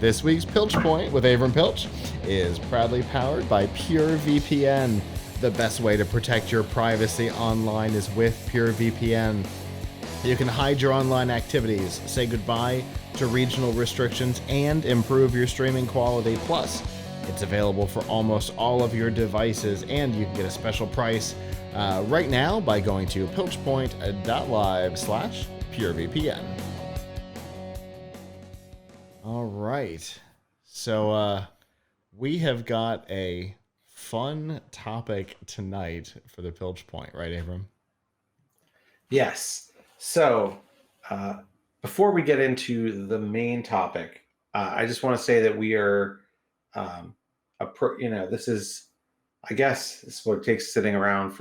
This week's Piltch Point with Avram Piltch is proudly powered by PureVPN. The best way to protect your privacy online is with PureVPN. You can hide your online activities, say goodbye to regional restrictions, and improve your streaming quality. Plus, it's available for almost all of your devices, and you can get a special price right now by going to piltchpoint.live/PureVPN. All right. So we have got a fun topic tonight for the Piltch Point, right, Avram? Yes. So before we get into the main topic, I just want to say that we are, this is, I guess, this is what it takes sitting around at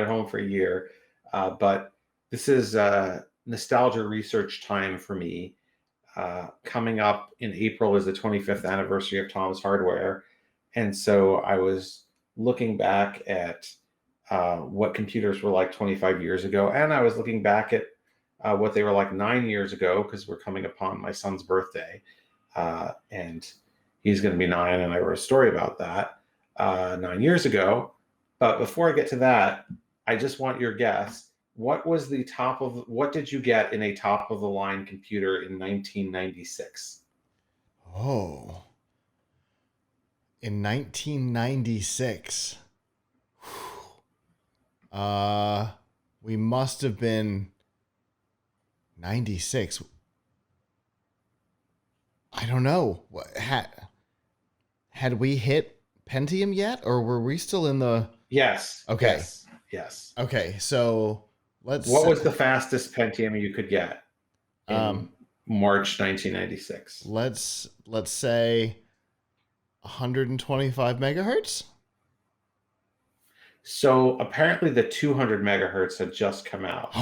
home for a year. But this is nostalgia research time for me. Coming up in April is the 25th anniversary of Tom's Hardware. And so I was looking back at what computers were like 25 years ago. And I was looking back at what they were like 9 years ago, because we're coming upon my son's birthday. And he's going to be 9, and I wrote a story about that 9 years ago. But before I get to that, I just want your guess. What did you get in a top of the line computer in 1996? Oh. In 1996. We must have been 96. I don't know. Had we hit Pentium yet, or were we still in the... Yes. Okay. Yes. Okay, so what was the fastest Pentium you could get in March 1996? Let's say 125 megahertz. So apparently the 200 megahertz had just come out.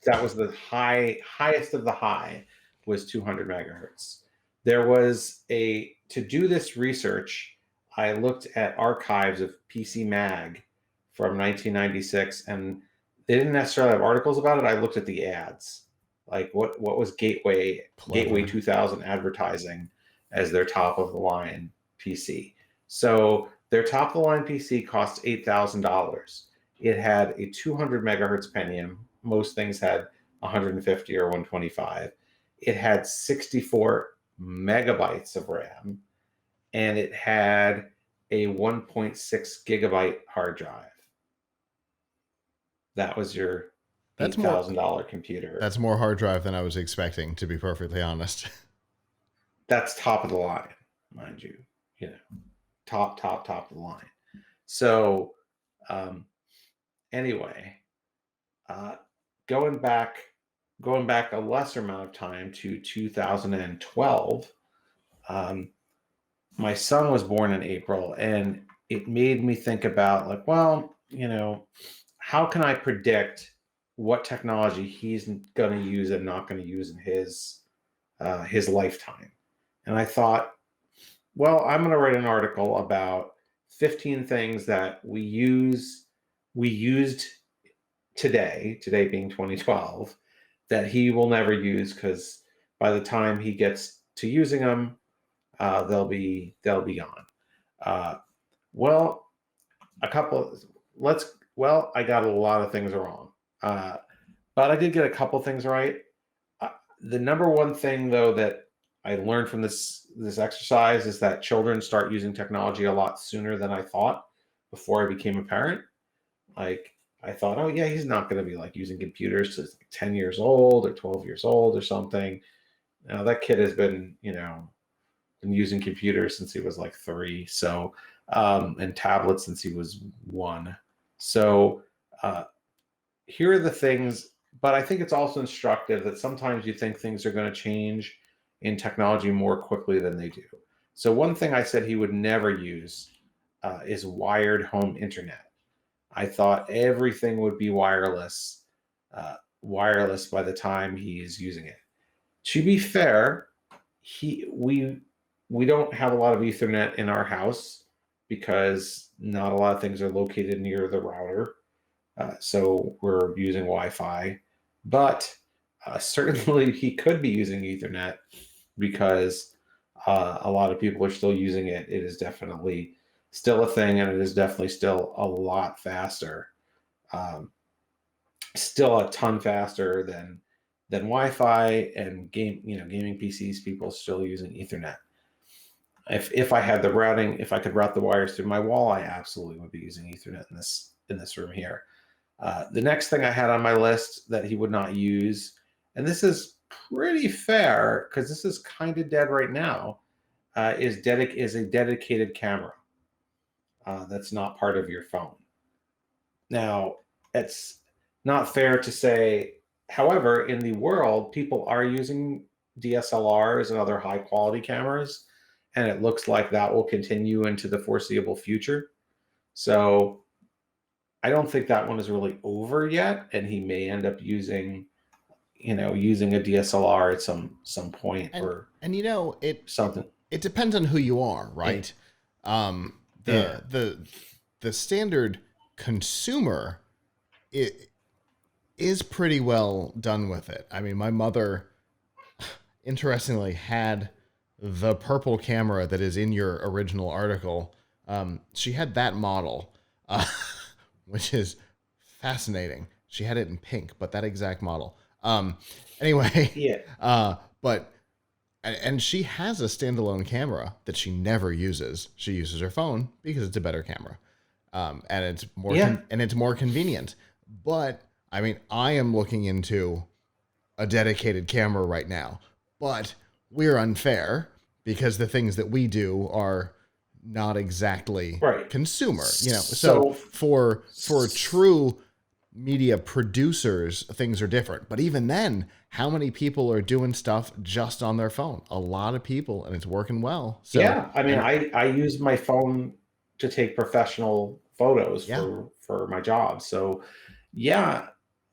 That was the highest of the high, was 200 megahertz. There was to do this research, I looked at archives of PC Mag from 1996, and they didn't necessarily have articles about it. I looked at the ads, like what was Gateway 2000 advertising as their top of the line PC. So their top of the line PC cost $8,000. It had a 200 megahertz Pentium. Most things had 150 or 125. It had 64 megabytes of RAM, and it had a 1.6 gigabyte hard drive. That was your $8,000 computer. That's more hard drive than I was expecting, to be perfectly honest. That's top of the line, mind you. Top of the line. So anyway, going back a lesser amount of time to 2012, my son was born in April, and it made me think about, like, well, how can I predict what technology he's going to use and not going to use in his lifetime? And I thought, well, I'm going to write an article about 15 things that we used today being 2012, that he will never use, because by the time he gets to using them, they'll be gone. I got a lot of things wrong, but I did get a couple things right. The number one thing, though, that I learned from this exercise is that children start using technology a lot sooner than I thought before I became a parent. Like, I thought, oh yeah, he's not going to be like using computers till he's like 10 years old or 12 years old or something. Now that kid has been using computers since he was like 3. So, and tablets since he was 1. So here are the things, but I think it's also instructive that sometimes you think things are going to change in technology more quickly than they do. So one thing I said he would never use is wired home internet. I thought everything would be wireless by the time he's using it. To be fair, we don't have a lot of Ethernet in our house, because not a lot of things are located near the router. So we're using Wi-Fi, but certainly he could be using Ethernet because a lot of people are still using it. It is definitely still a thing, and it is definitely still a lot faster. Um, Still a ton faster than Wi-Fi and gaming PCs. People still using Ethernet. If I had the routing, if I could route the wires through my wall, I absolutely would be using Ethernet in this room here. The next thing I had on my list that he would not use, and this is pretty fair because this is kind of dead right now, is a dedicated camera that's not part of your phone. Now, it's not fair to say, however, in the world, people are using DSLRs and other high quality cameras, and it looks like that will continue into the foreseeable future. So I don't think that one is really over yet, and he may end up using a DSLR at some point or and something. it depends on who you are, right? Yeah. The standard consumer is pretty well done with it. I mean, my mother, interestingly, had the purple camera that is in your original article. She had that model, which is fascinating. She had it in pink, but that exact model. Anyway, Yeah. And she has a standalone camera that she never uses. She uses her phone because it's a better camera, and it's more it's more convenient. But I mean, I am looking into a dedicated camera right now, but we're unfair because the things that we do are not exactly Right. consumer. So for true media producers, things are different. But even then, how many people are doing stuff just on their phone? A lot of people, and it's working well. So yeah, I mean, I use my phone to take professional photos for my job. So yeah,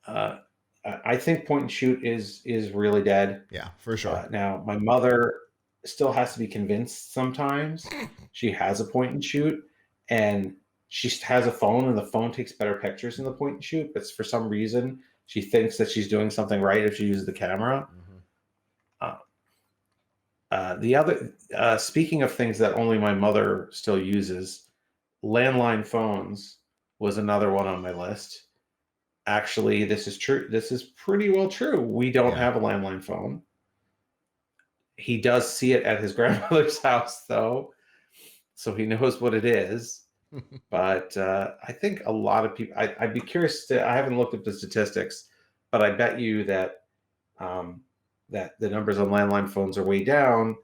I think point and shoot is really dead. Yeah, for sure. Now my mother still has to be convinced sometimes. She has a point and shoot, and she has a phone, and the phone takes better pictures than the point and shoot. But for some reason, she thinks that she's doing something right if she uses the camera. The other, speaking of things that only my mother still uses, landline phones was another one on my list. Actually, this is true. This is pretty well true. We don't have a landline phone. He does see it at his grandmother's house, though, so he knows what it is. But I think a lot of people, I'd be curious I haven't looked up the statistics, but I bet you that that the numbers on landline phones are way down,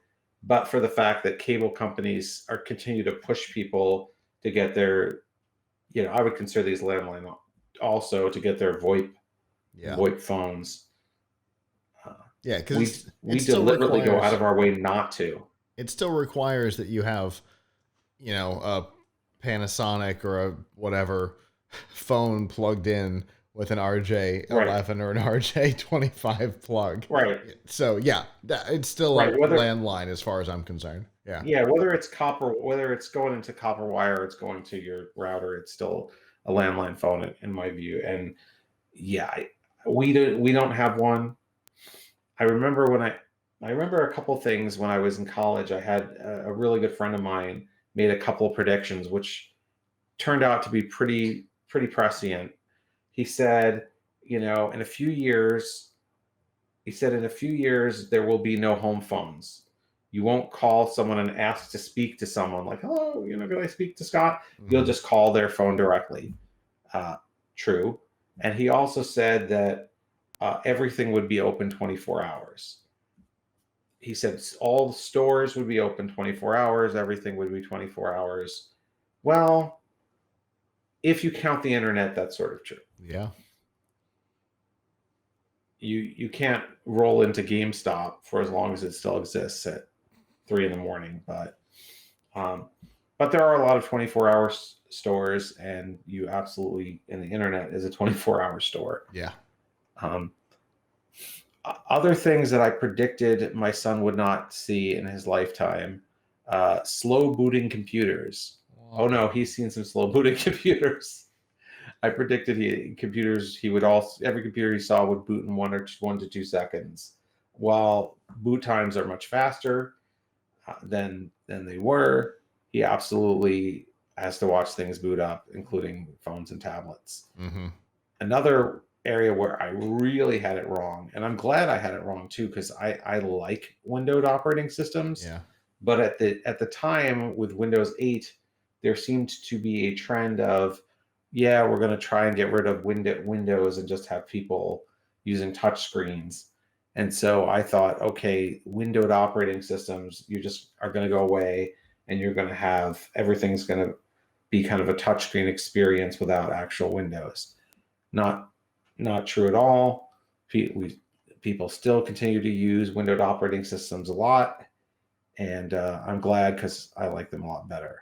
but for the fact that cable companies are continue to push people to get their, I would consider these landline also to get their VoIP phones. Yeah, because we deliberately go out of our way not to. It still requires that you have, a Panasonic or a whatever phone plugged in with an RJ11 or an RJ25 plug. Right. So yeah, it's still a landline as far as I'm concerned. Yeah. Yeah, whether it's going into copper wire or it's going to your router, it's still a landline phone in my view. And yeah, we don't have one. I remember a couple things when I was in college. I had a really good friend of mine made a couple predictions, which turned out to be pretty prescient. He said, in a few years, there will be no home phones. You won't call someone and ask to speak to someone like, hello, can I speak to Scott? Mm-hmm. You'll just call their phone directly. True. And he also said that everything would be open 24 hours. He said all the stores would be open 24 hours. Everything would be 24 hours. Well, if you count the internet, that's sort of true. Yeah. You can't roll into GameStop for as long as it still exists at 3 a.m. But there are a lot of 24-hour stores, and you absolutely, and the internet is a 24-hour store. Yeah. Other things that I predicted my son would not see in his lifetime: slow booting computers. Wow. Oh no, he's seen some slow booting computers. I predicted every computer he saw would boot in 1 to 2 seconds. while boot times are much faster than they were, he absolutely has to watch things boot up, including phones and tablets. Mm-hmm. Another area where I really had it wrong, and I'm glad I had it wrong too, because I like windowed operating systems. Yeah. But at the time with Windows 8, there seemed to be a trend of, yeah, we're going to try and get rid of Windows and just have people using touch screens. And so I thought, okay, windowed operating systems, you just are going to go away, and you're going to have everything's going to be kind of a touchscreen experience without actual windows. Not true at all. People still continue to use windowed operating systems a lot, and I'm glad, because I like them a lot better.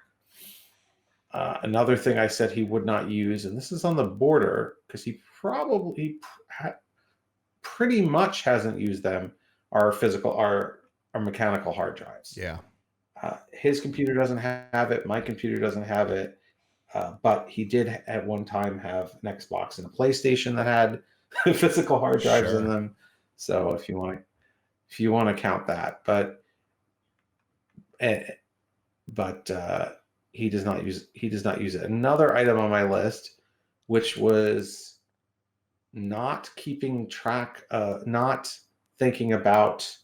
Another thing I said he would not use, and this is on the border because he pretty much hasn't used them, are mechanical hard drives. Yeah. His computer doesn't have it. My computer doesn't have it. But he did at one time have an Xbox and a PlayStation that had physical hard drives in them. So if you want to count that, but he does not use it. Another item on my list, which was not keeping track, not thinking about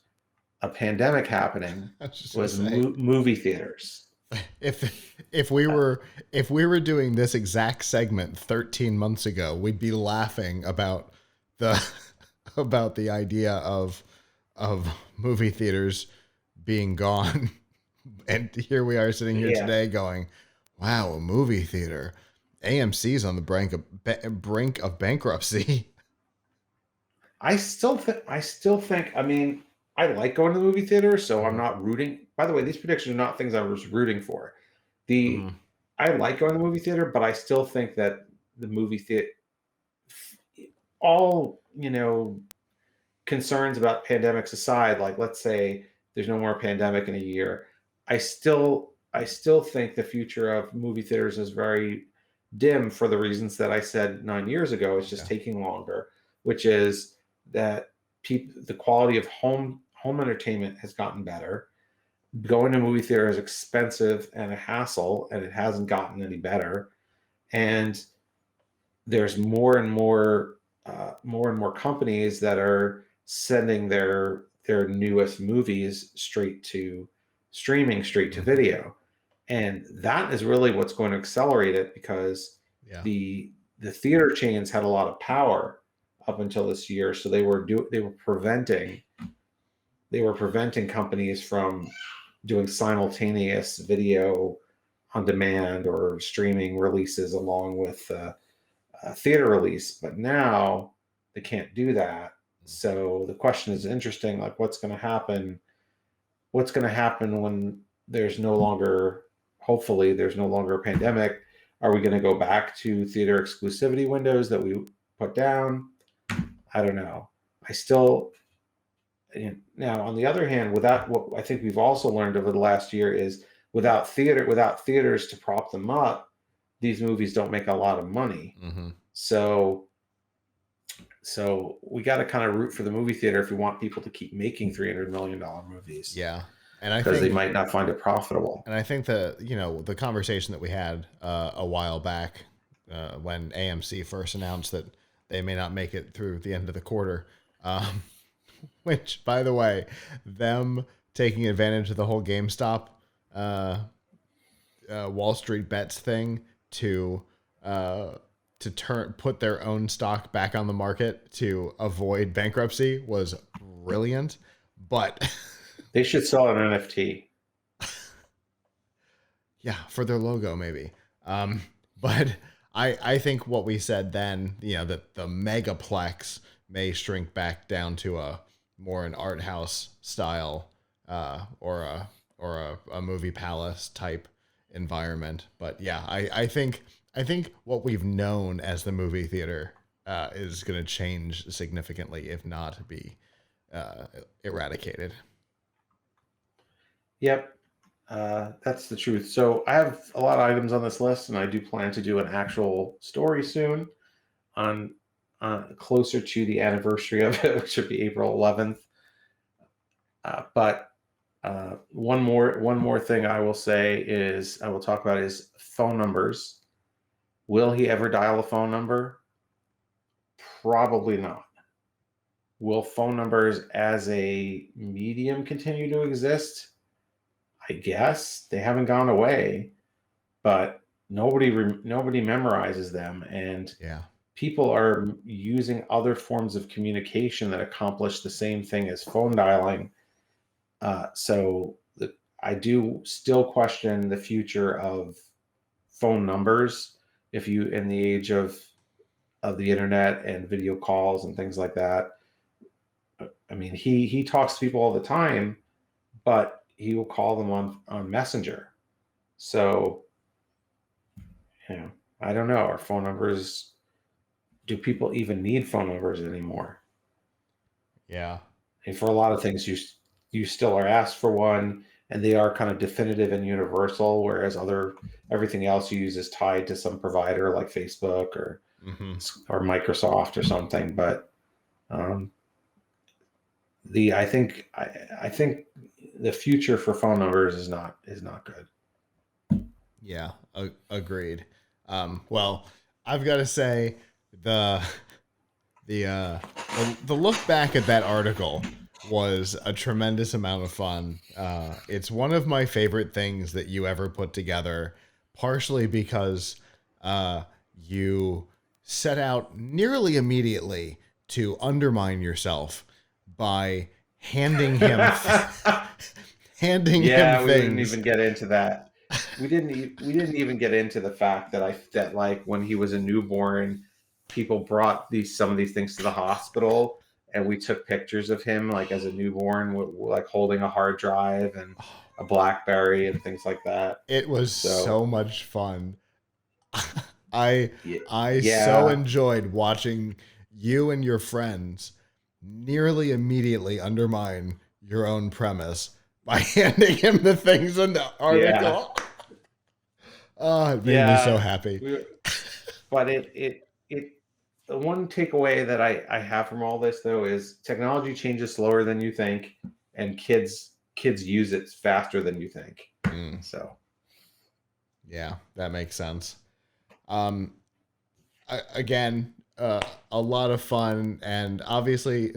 a pandemic happening, was movie theaters. If we were doing this exact segment 13 months ago, we'd be laughing about the idea of movie theaters being gone. And here we are sitting here today going, wow, a movie theater. AMC's on the brink of bankruptcy. I still think, I mean, I like going to the movie theater, so I'm not rooting. By the way, these predictions are not things I was rooting for. I like going to the movie theater, but I still think that the movie theater, all, concerns about pandemics aside, like let's say there's no more pandemic in a year, I still think the future of movie theaters is very dim for the reasons that I said 9 years ago. It's just taking longer, which is that the quality of home entertainment has gotten better. Going to a movie theater is expensive and a hassle, and it hasn't gotten any better. And there's more and more companies that are sending their newest movies straight to streaming, straight to video, and that is really what's going to accelerate it, because the theater chains had a lot of power up until this year, so they were preventing companies from doing simultaneous video on demand or streaming releases along with theater release. But now they can't do that. So the question is interesting, like what's going to happen when hopefully there's no longer a pandemic. Are we going to go back to theater exclusivity windows that we put down? I don't know. Now, on the other hand, without what I think we've also learned over the last year is without theaters to prop them up, these movies don't make a lot of money. Mm-hmm. So we got to kind of root for the movie theater if we want people to keep making $300 million movies. Yeah. And I think they might not find it profitable. And I think the conversation that we had a while back when AMC first announced that they may not make it through the end of the quarter, which, by the way, them taking advantage of the whole GameStop Wall Street bets thing to put their own stock back on the market to avoid bankruptcy was brilliant. But they should sell an NFT. Yeah, for their logo maybe. But I think what we said then, that the megaplex may shrink back down to a more an art house style or a movie palace type environment. But yeah, I think what we've known as the movie theater is going to change significantly, if not be eradicated. Yep, that's the truth. So I have a lot of items on this list, and I do plan to do an actual story soon on closer to the anniversary of it, which would be April 11th. But one more thing I will talk about is phone numbers. Will he ever dial a phone number? Probably not. Will phone numbers as a medium continue to exist? I guess they haven't gone away, but nobody memorizes them, and Yeah. people are using other forms of communication that accomplish the same thing as phone dialing. I do still question the future of phone numbers if you in the age of the internet and video calls and things like that. I mean, he talks to people all the time, but he will call them on Messenger. So, I don't know. Are phone numbers? Do people even need phone numbers anymore? Yeah. And for a lot of things, you still are asked for one, and they are kind of definitive and universal. Whereas everything else you use is tied to some provider like Facebook or Mm-hmm. or Microsoft or something. But um, I think the future for phone numbers is not good. Yeah, agreed. Well, I've got to say the the look back at that article was a tremendous amount of fun. It's one of my favorite things that you ever put together, partially because you set out nearly immediately to undermine yourself by handing him handing him We didn't things. even get into that. We didn't even get into the fact that like when he was a newborn, people brought some of these things to the hospital, and we took pictures of him like as a newborn, like holding a hard drive and a BlackBerry and things like that. It was so So much fun. I I so yeah, enjoyed watching you and your friends nearly immediately undermine your own premise by handing him the things in the yeah, article. Oh, it made me so yeah. happy. We, but the one takeaway that I have from all this though is technology changes slower than you think, and kids use it faster than you think. Mm, So yeah, that makes sense. Um, again, a lot of fun, and obviously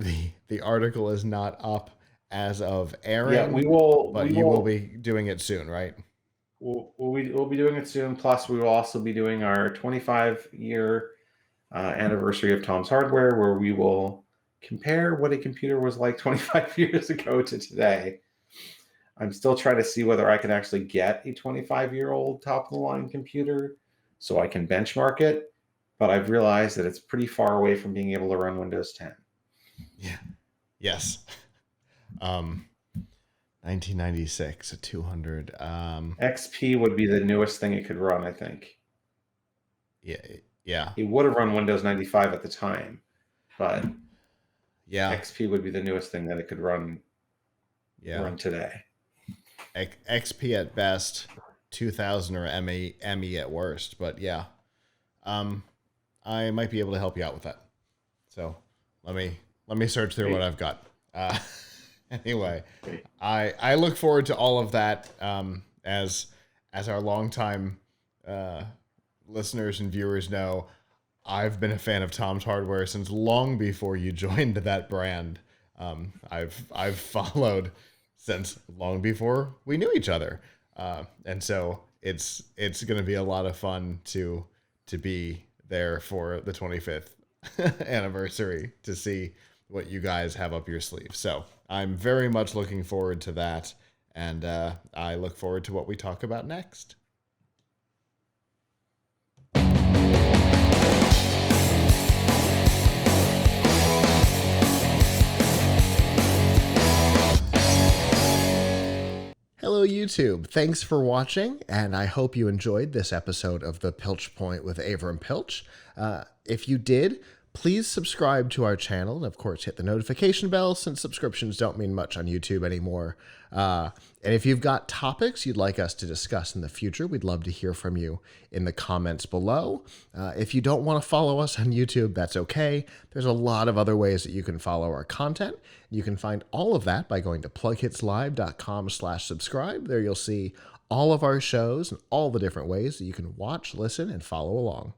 the article is not up as of yeah, airing, we will but we you will will be doing it soon, right? we'll be doing it soon. Plus, we will also be doing our 25-year anniversary of Tom's Hardware, where we will compare what a computer was like 25 years ago to today. I'm still trying to see whether I can actually get a 25-year-old top of the line computer so I can benchmark it, but I've realized that it's pretty far away from being able to run Windows 10. Yeah. Yes. Um, 1996, a 200. XP would be the newest thing it could run, I think. Yeah, yeah, It would have run Windows 95 at the time, but yeah, XP would be the newest thing that it could yeah. run today. XP at best, 2000 or ME at worst. But yeah, um, I might be able to help you out with that. So let me search through what Great. I've got. Anyway, Great. I look forward to all of that. As our longtime listeners and viewers know, I've been a fan of Tom's Hardware since long before you joined that brand. I've followed since long before we knew each other, and so it's going to be a lot of fun to be there for the 25th anniversary to see what you guys have up your sleeve. So I'm very much looking forward to that, and I look forward to what we talk about next. Hello, YouTube. Thanks for watching, and I hope you enjoyed this episode of The Piltch Point with Avram Piltch. If you did, Please subscribe to our channel and, of course, hit the notification bell since subscriptions don't mean much on YouTube anymore. And if you've got topics you'd like us to discuss in the future, we'd love to hear from you in the comments below. If you don't want to follow us on YouTube, that's okay. There's a lot of other ways that you can follow our content. You can find all of that by going to plughitslive.com/subscribe. There you'll see all of our shows and all the different ways that you can watch, listen, and follow along.